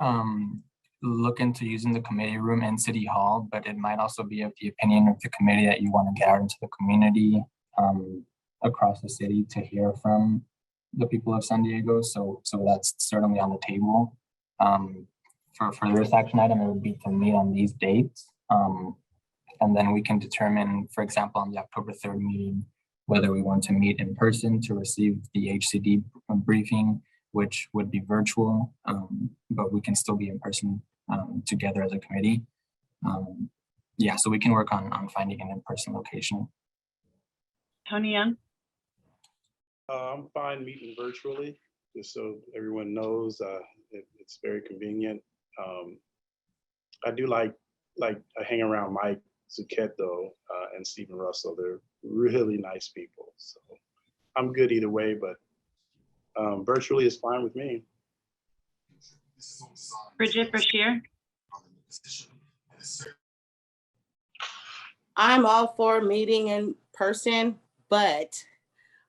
look into using the committee room in City Hall, but it might also be of the opinion of the committee that you want to get out into the community across the city to hear from the people of San Diego. So that's certainly on the table. For this action item, it would be to meet on these dates. And then we can determine, for example, on the October 3rd meeting, whether we want to meet in person to receive the HCD briefing, which would be virtual, but we can still be in person together as a committee. Yeah, so we can work on finding an in-person location.
Tony Young?
I'm fine meeting virtually, just so everyone knows it's very convenient. I do like I hang around Mike Zucchett though, and Stephen Russell. They're really nice people. So I'm good either way, but virtually is fine with me.
Bridget Brashear?
I'm all for meeting in person, but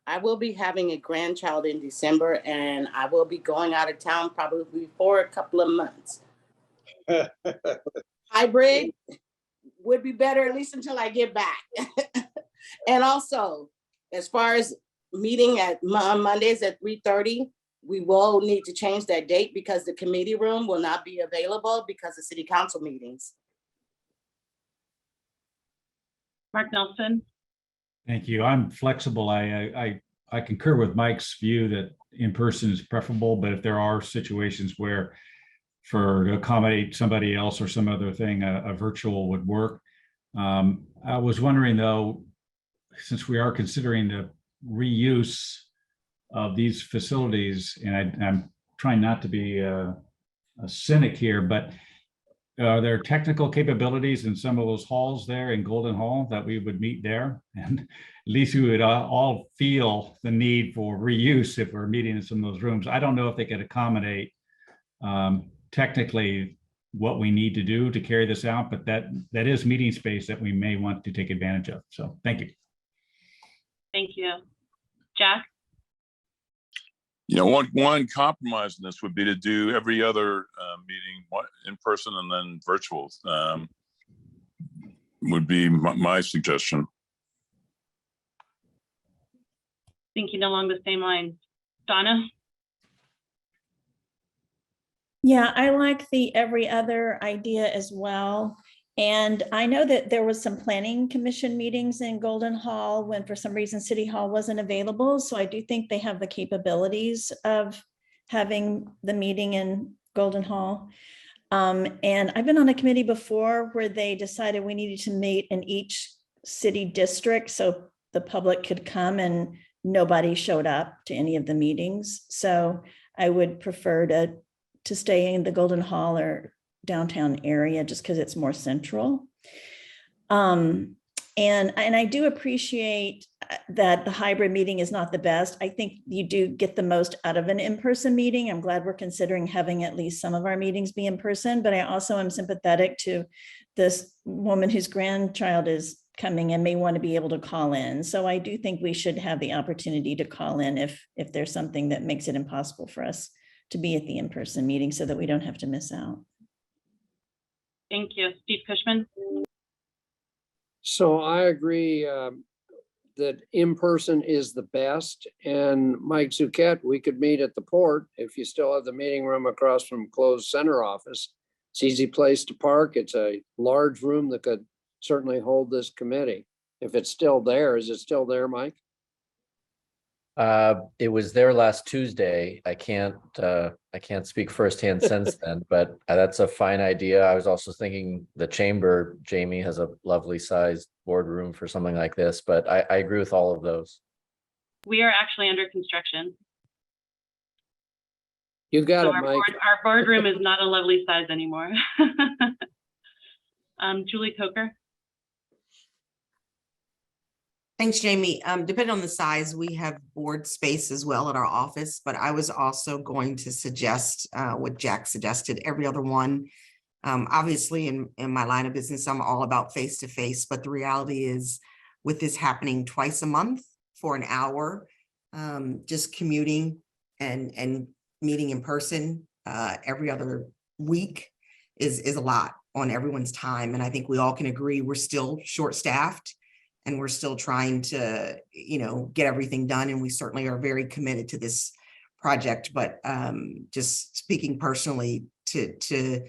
I will be having a grandchild in December and I will be going out of town probably for a couple of months. Hybrid would be better, at least until I get back. And also, as far as meeting at Mondays at 3:30, we will need to change that date because the committee room will not be available because of city council meetings.
Mark Nelson?
Thank you. I'm flexible. I concur with Mike's view that in person is preferable, but if there are situations where to accommodate somebody else or some other thing, a virtual would work. I was wondering though, since we are considering the reuse of these facilities, and I'm trying not to be a cynic here, but are there technical capabilities in some of those halls there in Golden Hall that we would meet there? And at least we would all feel the need for reuse if we're meeting in some of those rooms. I don't know if they could accommodate technically what we need to do to carry this out, but that is meeting space that we may want to take advantage of. So thank you.
Thank you. Jack?
You know, one compromise in this would be to do every other meeting in person and then virtual. Would be my suggestion.
Thinking along the same lines. Donna?
Yeah, I like the every other idea as well. And I know that there was some planning commission meetings in Golden Hall when for some reason City Hall wasn't available. So I do think they have the capabilities of having the meeting in Golden Hall. And I've been on a committee before where they decided we needed to meet in each city district so the public could come, and nobody showed up to any of the meetings. So I would prefer to stay in the Golden Hall or downtown area just because it's more central. And I do appreciate that the hybrid meeting is not the best. I think you do get the most out of an in-person meeting. I'm glad we're considering having at least some of our meetings be in person, but I also am sympathetic to this woman whose grandchild is coming and may want to be able to call in. So I do think we should have the opportunity to call in if there's something that makes it impossible for us to be at the in-person meeting so that we don't have to miss out.
Thank you. Steve Cushman?
So I agree that in-person is the best. And Mike Zucchett, we could meet at the port if you still have the meeting room across from closed center office. It's an easy place to park. It's a large room that could certainly hold this committee. If it's still there, is it still there, Mike?
It was there last Tuesday. I can't speak firsthand since then, but that's a fine idea. I was also thinking the chamber, Jamie, has a lovely sized boardroom for something like this, but I agree with all of those.
We are actually under construction.
You got
so
it, Mike.
Our boardroom is not a lovely size anymore. Julie Coker.
Thanks, Jamie. Depending on the size, we have board space as well at our office, but I was also going to suggest what Jack suggested, every other one. Obviously, in my line of business, I'm all about face-to-face, but the reality is with this happening twice a month for an hour, just commuting and meeting in person every other week is a lot on everyone's time. And I think we all can agree we're still short-staffed. And we're still trying to, get everything done. And we certainly are very committed to this project. But just speaking personally, to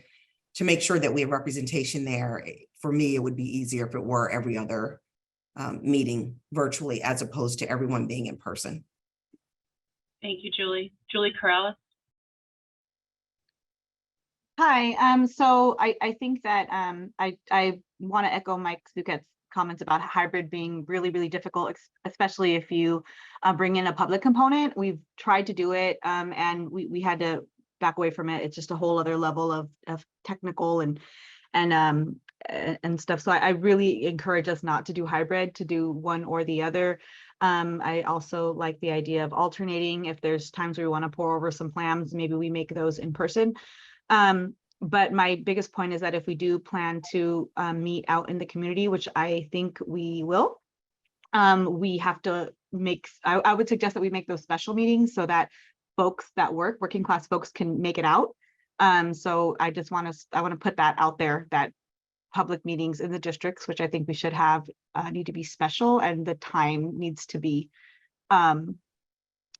make sure that we have representation there, for me, it would be easier if it were every other meeting virtually, as opposed to everyone being in person.
Thank you, Julie. Julie Corrales.
Hi. So I think that I want to echo Mike Zucchett's comments about hybrid being really, really difficult, especially if you bring in a public component. We've tried to do it and we had to back away from it. It's just a whole other level of technical and stuff. So I really encourage us not to do hybrid, to do one or the other. I also like the idea of alternating. If there's times where we want to pour over some plans, maybe we make those in person. But my biggest point is that if we do plan to meet out in the community, which I think we will, we have to make, I would suggest that we make those special meetings so that folks that working class folks can make it out. So I just want to put that out there, that public meetings in the districts, which I think we should have, need to be special, and the time needs to be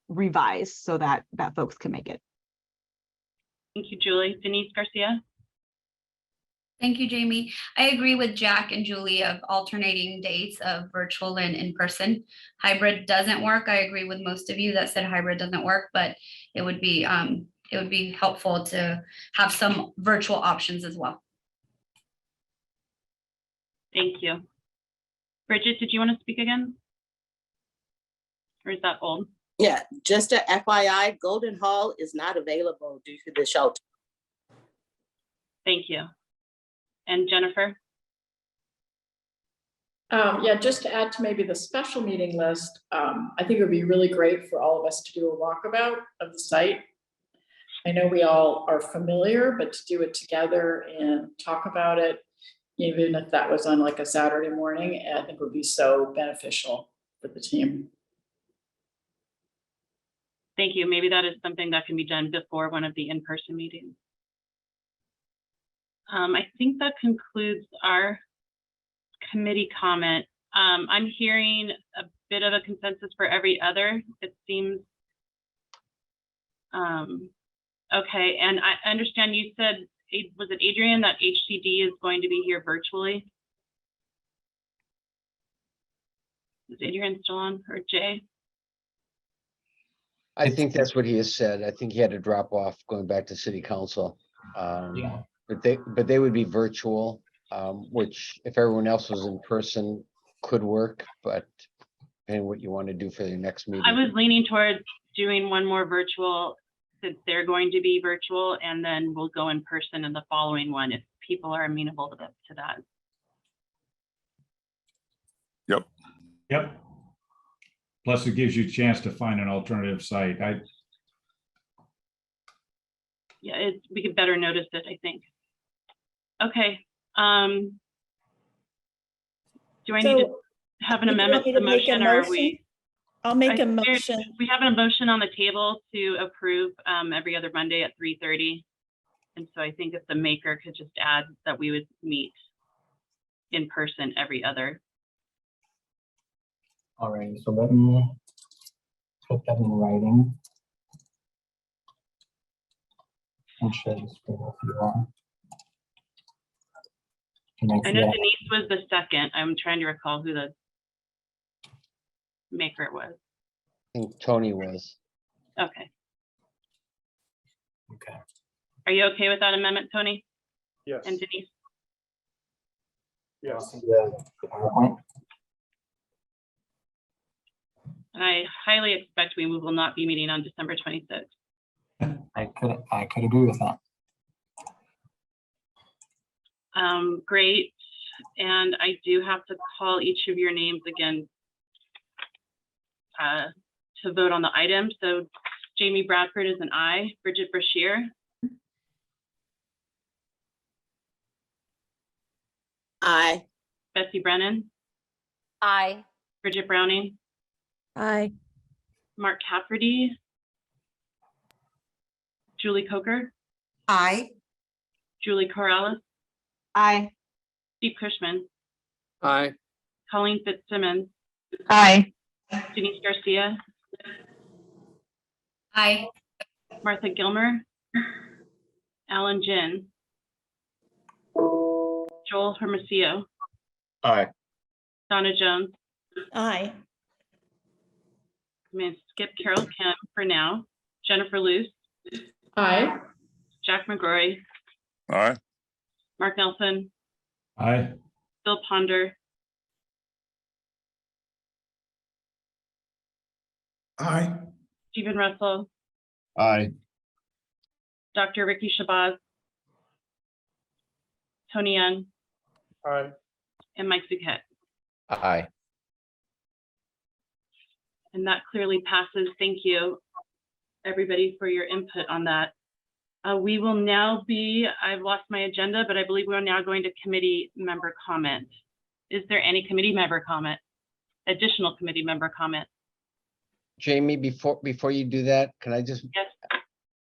revised so that folks can make it.
Thank you, Julie. Denise Garcia.
Thank you, Jamie. I agree with Jack and Julie of alternating dates of virtual and in person. Hybrid doesn't work. I agree with most of you that said hybrid doesn't work, but it would be helpful to have some virtual options as well.
Thank you. Bridget, did you want to speak again? Or is that old?
Yeah, just a FYI, Golden Hall is not available due to the shelter.
Thank you. And Jennifer?
Yeah, just to add to maybe the special meeting list, I think it would be really great for all of us to do a walkabout of the site. I know we all are familiar, but to do it together and talk about it, even if that was on like a Saturday morning, I think would be so beneficial for the team.
Thank you. Maybe that is something that can be done before one of the in-person meetings. I think that concludes our committee comment. I'm hearing a bit of a consensus for every other. It seems okay. And I understand you said, was it Adrian, that HCD is going to be here virtually? Is Adrian still on, or Jay?
I think that's what he has said. I think he had to drop off going back to city council.
Yeah.
But they would be virtual, which if everyone else was in person could work, but depending what you want to do for the next meeting.
I was leaning towards doing one more virtual, since they're going to be virtual, and then we'll go in person in the following one if people are amenable to that.
Yep. Plus it gives you a chance to find an alternative site.
Yeah, we could better notice it, I think. Okay. Do I need to have an
Did you
amendment
want
to
me
the
to make a
motion, or are we?
I'll make
I
a
figured
motion.
We have a motion on the table to approve every other Monday at 3:30. And so I think if the maker could just add that we would meet in person every other.
All right, so let me put that in writing and share the screen with you all.
I know Denise was the second. I'm trying to recall who the maker was.
I think Tony was.
Okay.
Okay.
Are you okay with that amendment, Tony?
Yes.
And Denise?
Yes.
The PowerPoint.
And I highly expect we will not be meeting on December 26th.
I could agree with that.
Great. And I do have to call each of your names again to vote on the item. So Jamie Bradford is an aye. Bridget Brashear.
Aye.
Betsy Brennan.
Aye.
Bridget Browning.
Aye.
Mark Cafferty. Julie Coker.
Aye.
Julie Corrales.
Aye.
Steve Cushman.
Aye.
Colleen Fitzsimmons.
Aye.
Denise Garcia.
Aye.
Martha Gilmer. Alan Jin. Joel Hermosillo.
Aye.
Donna Jones.
Aye.
I'm going to skip Carol Kim for now. Jennifer Luce.
Aye.
Jack McGrory.
Aye.
Mark Nelson.
Aye.
Bill Ponder.
Aye.
Stephen Russell.
Aye.
Dr. Ricky Shabazz. Tony Young.
Aye.
And Mike Zuchet.
Aye.
And that clearly passes. Thank you, everybody, for your input on that. We will now be, I've lost my agenda, but I believe we're now going to committee member comment. Is there any committee member comment? Additional committee member comment?
Jamie, before you do that, can I just?
Yes.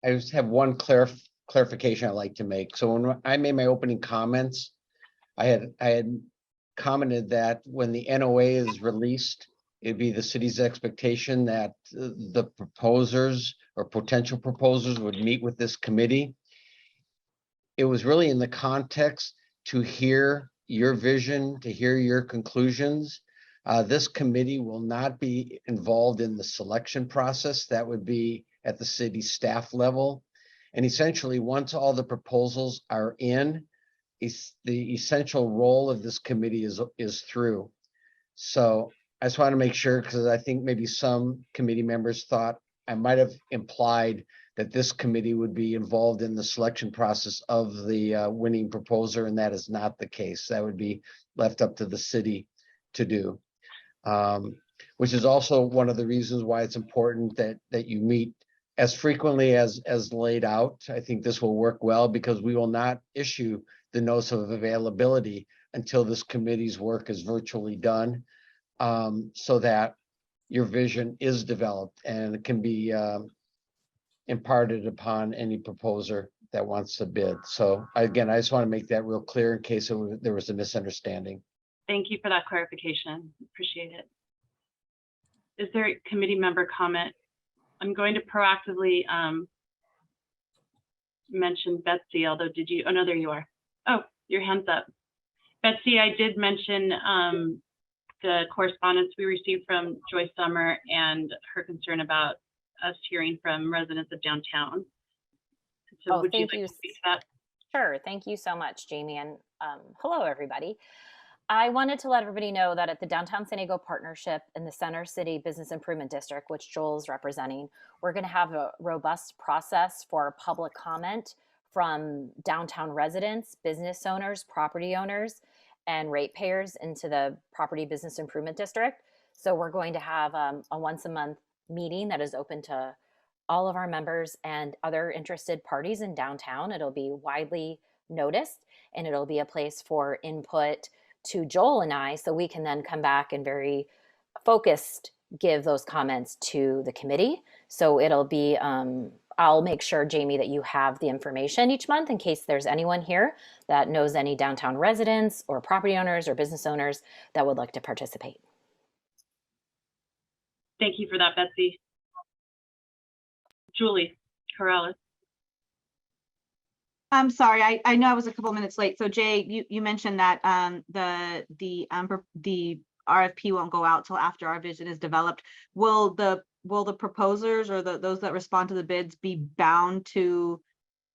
I just have one clarification I'd like to make. So when I made my opening comments, I had commented that when the NOA is released, it'd be the city's expectation that the proposers or potential proposers would meet with this committee. It was really in the context to hear your vision, to hear your conclusions. This committee will not be involved in the selection process. That would be at the city staff level. And essentially, once all the proposals are in, the essential role of this committee is through. So I just want to make sure, because I think maybe some committee members thought I might have implied that this committee would be involved in the selection process of the winning proposer, and that is not the case. That would be left up to the city to do, which is also one of the reasons why it's important that you meet as frequently as laid out. I think this will work well because we will not issue the notice of availability until this committee's work is virtually done, so that your vision is developed and it can be imparted upon any proposer that wants to bid. So again, I just want to make that real clear in case there was a misunderstanding.
Thank you for that clarification. Appreciate it. Is there a committee member comment? I'm going to proactively mention Betsy, although did you, oh no, there you are. Oh, your hand's up. Betsy, I did mention the correspondence we received from Joy Summer and her concern about us hearing from residents of downtown. So would you like to speak to that?
Sure. Thank you so much, Jamie. And hello, everybody. I wanted to let everybody know that at the Downtown San Diego Partnership in the Center City Business Improvement District, which Joel's representing, we're going to have a robust process for public comment from downtown residents, business owners, property owners, and ratepayers into the Property Business Improvement District. So we're going to have a once a month meeting that is open to all of our members and other interested parties in downtown. It'll be widely noticed, and it'll be a place for input to Joel and I, so we can then come back and very focused give those comments to the committee. So it'll be, I'll make sure, Jamie, that you have the information each month in case there's anyone here that knows any downtown residents or property owners or business owners that would like to participate.
Thank you for that, Betsy. Julie Corrales.
I'm sorry, I know I was a couple minutes late. So Jay, you mentioned that the RFP won't go out till after our vision is developed. Will the proposers or those that respond to the bids be bound to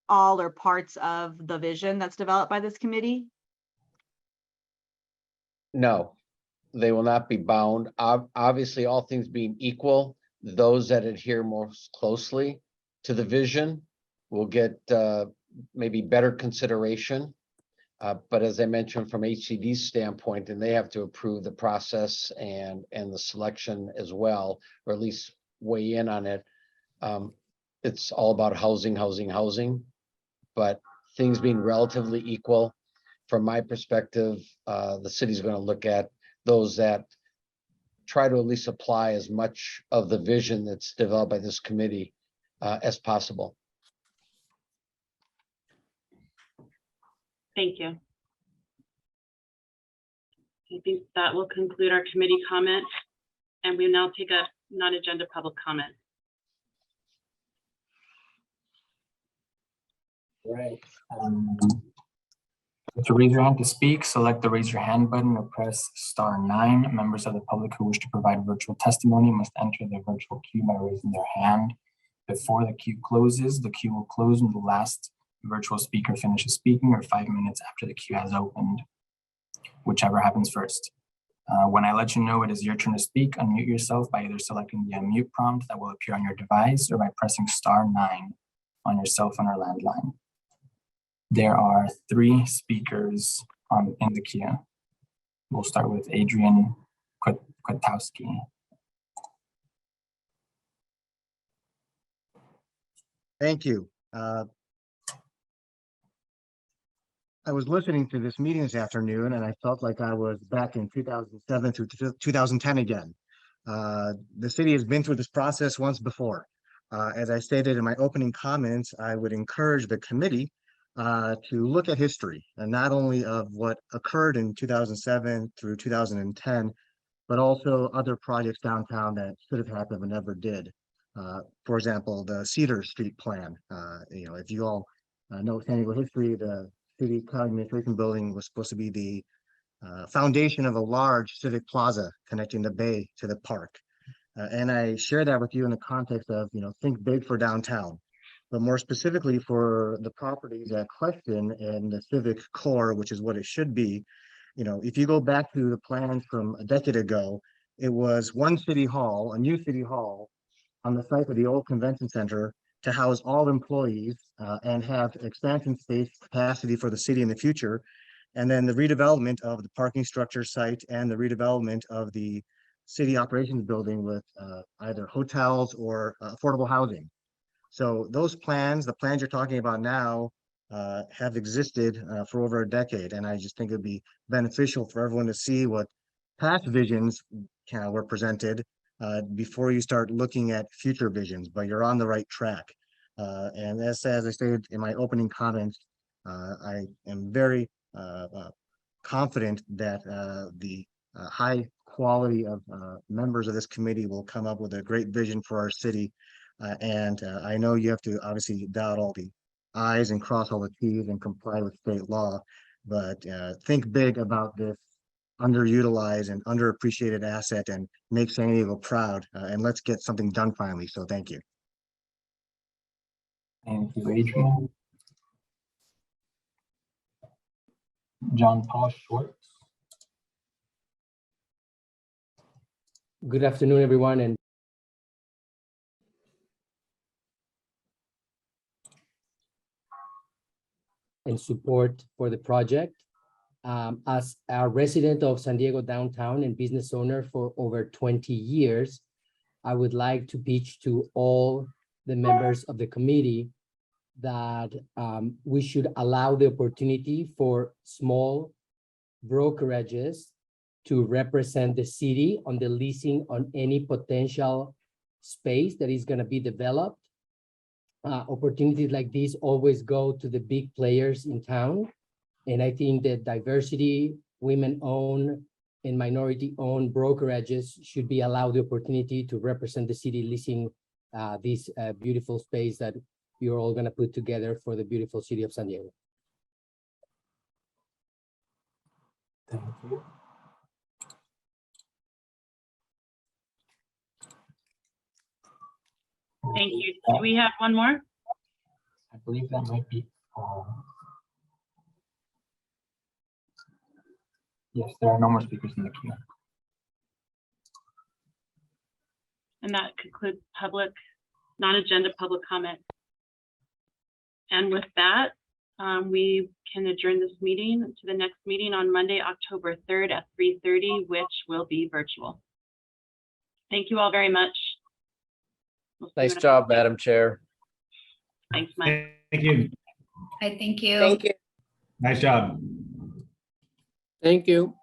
all or parts of the vision that's developed by this committee?
No, they will not be bound. Obviously, all things being equal, those that adhere most closely to the vision will get maybe better consideration. But as I mentioned, from HCD's standpoint, and they have to approve the process and the selection as well, or at least weigh in on it. It's all about housing. But things being relatively equal, from my perspective, the city's going to look at those that try to at least apply as much of the vision that's developed by this committee as possible.
Thank you. I think that will conclude our committee comment, and we now take a non-agenda public comment.
Right. To raise your hand to speak, select the raise your hand button or press *9. Members of the public who wish to provide virtual testimony must enter the virtual queue by raising their hand. Before the queue closes, the queue will close when the last virtual speaker finishes speaking or 5 minutes after the queue has opened, whichever happens first. When I let you know it is your turn to speak, unmute yourself by either selecting the unmute prompt that will appear on your device or by pressing *9 on your cell phone or landline. There are 3 speakers in the queue. We'll start with Adrian Kwiatkowski.
Thank you. I was listening to this meeting this afternoon and I felt like I was back in 2007 through 2010 again. The city has been through this process once before. As I stated in my opening comments, I would encourage the committee to look at history, and not only of what occurred in 2007 through 2010, but also other projects downtown that should have happened but never did. For example, the Cedar Street plan. If you all know San Diego history, the City County Administration Building was supposed to be the foundation of a large civic plaza connecting the bay to the park. And I share that with you in the context of, think big for downtown, but more specifically for the properties at question and the civic core, which is what it should be. If you go back to the plans from a decade ago, it was one city hall, a new city hall on the site of the old convention center to house all employees and have expansion space capacity for the city in the future. And then the redevelopment of the parking structure site and the redevelopment of the city operations building with either hotels or affordable housing. So those plans, the plans you're talking about now, have existed for over a decade. And I just think it'd be beneficial for everyone to see what past visions were presented before you start looking at future visions, but you're on the right track. And as I stated in my opening comments, I am very confident that the high quality of members of this committee will come up with a great vision for our city. And I know you have to obviously dot all the i's and cross all the t's and comply with state law, but think big about this underutilized and underappreciated asset and make San Diego proud. And let's get something done finally. So thank you.
Thank you, Adrian. John Paul Schwartz.
Good afternoon, everyone, and support for the project. As a resident of San Diego downtown and business owner for over 20 years, I would like to pitch to all the members of the committee that we should allow the opportunity for small brokerages to represent the city on the leasing on any potential space that is going to be developed. Opportunities like these always go to the big players in town. And I think that diversity, women-owned and minority-owned brokerages should be allowed the opportunity to represent the city leasing this beautiful space that you're all going to put together for the beautiful city of San Diego.
Thank you.
Thank you. Do we have one more?
I believe that might be. Yes, there are no more speakers in the queue.
And that concludes public, non-agenda public comment. And with that, we can adjourn this meeting to the next meeting on Monday, October 3rd at 3:30, which will be virtual. Thank you all very much. We'll see you
Nice
in a
job,
couple days.
Madam Chair.
Thanks, Mike.
Thank you.
I thank you.
Thank you.
Nice job.
Thank you.